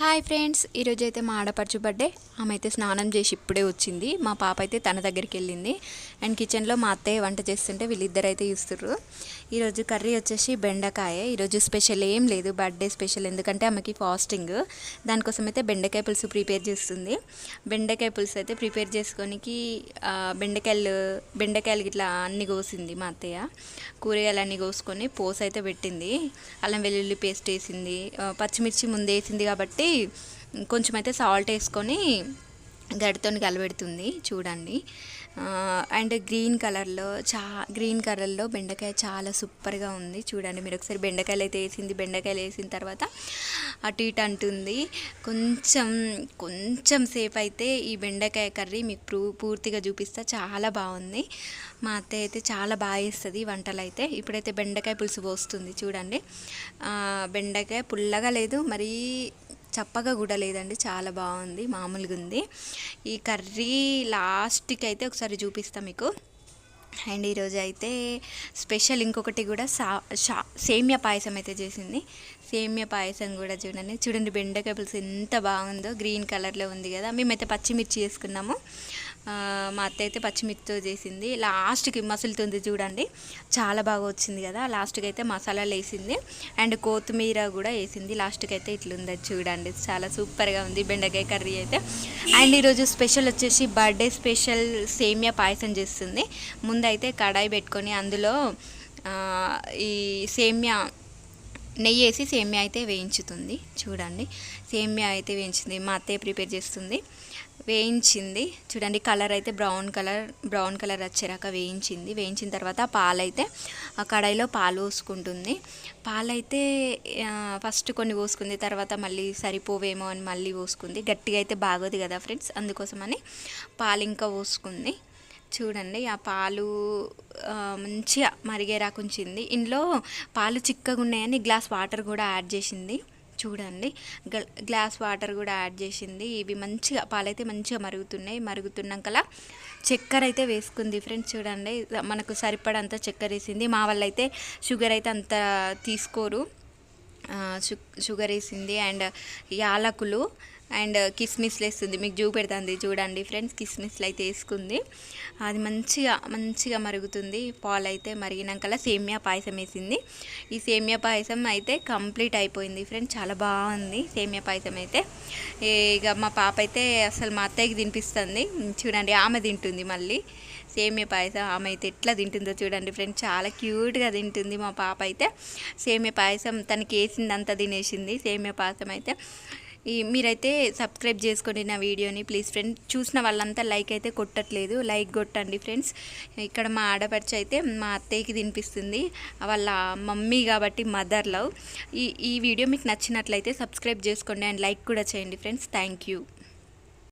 Hi friends, ఈరోజు అయితే మా ఆడపడుచు బర్త్డే. ఆమె అయితే స్నానం చేసి ఇప్పుడే వచ్చింది. మా పాప అయితే తన దగ్గరికి వెళ్ళింది. అండ్ కిచెన్లో మా అత్తయ్య వంట చేస్తుంటే వీళ్ళిద్దరు అయితే చూస్తుర్రు. ఈరోజు కర్రీ వచ్చేసి బెండకాయ. ఈరోజు స్పెషల్ ఏం లేదు, బర్త్డే స్పెషల్, ఎందుకంటే ఆమెకి ఫాస్టింగ్. దానికోసం అయితే బెండకాయ పులుసు ప్రిపేర్ చేస్తుంది. బెండకాయ పులుసు అయితే ప్రిపేర్ చేసుకోనికి బెండకాయలు ఇట్లా అన్నీ కోసింది మా అత్తయ్య. కూరగాయలు అన్నీ కోసుకొని పోసు అయితే పెట్టింది. అల్లం వెల్లుల్లి పేస్ట్ వేసింది, పచ్చిమిర్చి ముందు వేసింది కాబట్టి కొంచెం అయితే సాల్ట్ వేసుకొని గడితో కలబెడుతుంది చూడండి. అండ్ గ్రీన్ కలర్లో బెండకాయ చాలా సూపర్గా ఉంది చూడండి. మీరు ఒకసారి బెండకాయలు అయితే వేసింది. బెండకాయలు వేసిన తర్వాత అటు ఇటు అంటుంది. కొంచెం సేపు అయితే ఈ బెండకాయ కర్రీ మీకు పూర్తిగా చూపిస్తా. చాలా బాగుంది. మా అత్తయ్య అయితే చాలా బాగా చేస్తుంది వంటలు అయితే. ఇప్పుడైతే బెండకాయ పులుసు పోస్తుంది చూడండి. బెండకాయ పుల్లగా లేదు, మరీ చప్పగా కూడా లేదండి, చాలా బాగుంది, మామూలుగా ఉంది. ఈ కర్రీ లాస్ట్కి అయితే ఒకసారి చూపిస్తాను మీకు. అండ్ ఈరోజు అయితే స్పెషల్ ఇంకొకటి కూడా సేమియా పాయసం అయితే చేసింది. సేమియా పాయసం కూడా చూడండి బెండకాయ పులుసు ఎంత బాగుందో, గ్రీన్ కలర్లో ఉంది కదా. మేమైతే పచ్చిమిర్చి వేసుకున్నాము. మా అత్త అయితే పచ్చిమిర్చితో చేసింది. లాస్ట్కి మసులుతుంది చూడండి, చాలా బాగా వచ్చింది కదా. లాస్ట్కి అయితే మసాలాలు వేసింది అండ్ కొత్తిమీర కూడా వేసింది. లాస్ట్కి అయితే ఇట్లుంది చూడండి, చాలా సూపర్గా ఉంది బెండకాయ కర్రీ అయితే. అండ్ ఈరోజు స్పెషల్ వచ్చేసి బర్త్డే స్పెషల్ సేమియా పాయసం చేస్తుంది. ముందైతే కడాయి పెట్టుకొని అందులో ఈ సేమియా నెయ్యి వేసి సేమియా అయితే వేయించుతుంది చూడండి. సేమియా అయితే వేయించింది, మా అత్తయ్య ప్రిపేర్ చేస్తుంది. వేయించింది చూడండి, కలర్ అయితే బ్రౌన్ కలర్ వచ్చేరాక వేయించిన తర్వాత పాలైతే ఆ కడాయిలో పాలు పోసుకుంటుంది. పాలైతే ఫస్ట్ కొన్ని పోసుకుంది, తర్వాత మళ్ళీ సరిపోవేమో అని మళ్ళీ పోసుకుంది. గట్టిగా అయితే బాగోదు కదా ఫ్రెండ్స్, అందుకోసమని పాలు ఇంకా పోసుకుంది చూడండి. ఆ పాలు మంచిగా మరిగేరాకుంచింది. ఇందులో పాలు చిక్కగా ఉన్నాయని గ్లాస్ వాటర్ కూడా యాడ్ చేసింది చూడండి. గ్లాస్ వాటర్ కూడా యాడ్ చేసింది. ఇవి మంచిగా పాలైతే మంచిగా మరుగుతున్నాకలా చక్కెర అయితే వేసుకుంది ఫ్రెండ్స్ చూడండి. మనకు సరిపడంత చక్కెర వేసింది. మా వాళ్ళు అయితే షుగర్ అయితే అంత తీసుకోరు, షుగర్ వేసింది. అండ్ యాలకులు అండ్ కిస్మిస్లు వేస్తుంది, మీకు చూపెడుతుంది చూడండి ఫ్రెండ్స్. కిస్మిస్లు అయితే వేసుకుంది. అది మంచిగా మరుగుతుంది. పాలు అయితే మరిగినాకలా సేమియా పాయసం వేసింది. ఈ సేమియా పాయసం అయితే కంప్లీట్ అయిపోయింది ఫ్రెండ్స్, చాలా బాగుంది సేమియా పాయసం అయితే. ఇక మా పాప అయితే అసలు మా అత్తయ్యకి తినిపిస్తుంది చూడండి. ఆమె తింటుంది మళ్ళీ సేమియా పాయసం. ఆమె అయితే ఎట్లా తింటుందో చూడండి ఫ్రెండ్స్, చాలా క్యూట్గా తింటుంది మా పాప అయితే. సేమియా పాయసం తనకి వేసిందంతా తినేసింది సేమియా పాయసం అయితే. మీరైతే సబ్స్క్రైబ్ చేసుకోండి నా వీడియోని ప్లీజ్ ఫ్రెండ్స్. చూసిన వాళ్ళంతా లైక్ అయితే కొట్టట్లేదు, లైక్ కొట్టండి ఫ్రెండ్స్. ఇక్కడ మా ఆడపడుచు అయితే మా అత్తయ్యకి తినిపిస్తుంది, వాళ్ళ మమ్మీ కాబట్టి మదర్ లవ్. ఈ వీడియో మీకు నచ్చినట్లయితే సబ్స్క్రైబ్ చేసుకోండి అండ్ లైక్ కూడా చేయండి ఫ్రెండ్స్. Thank you.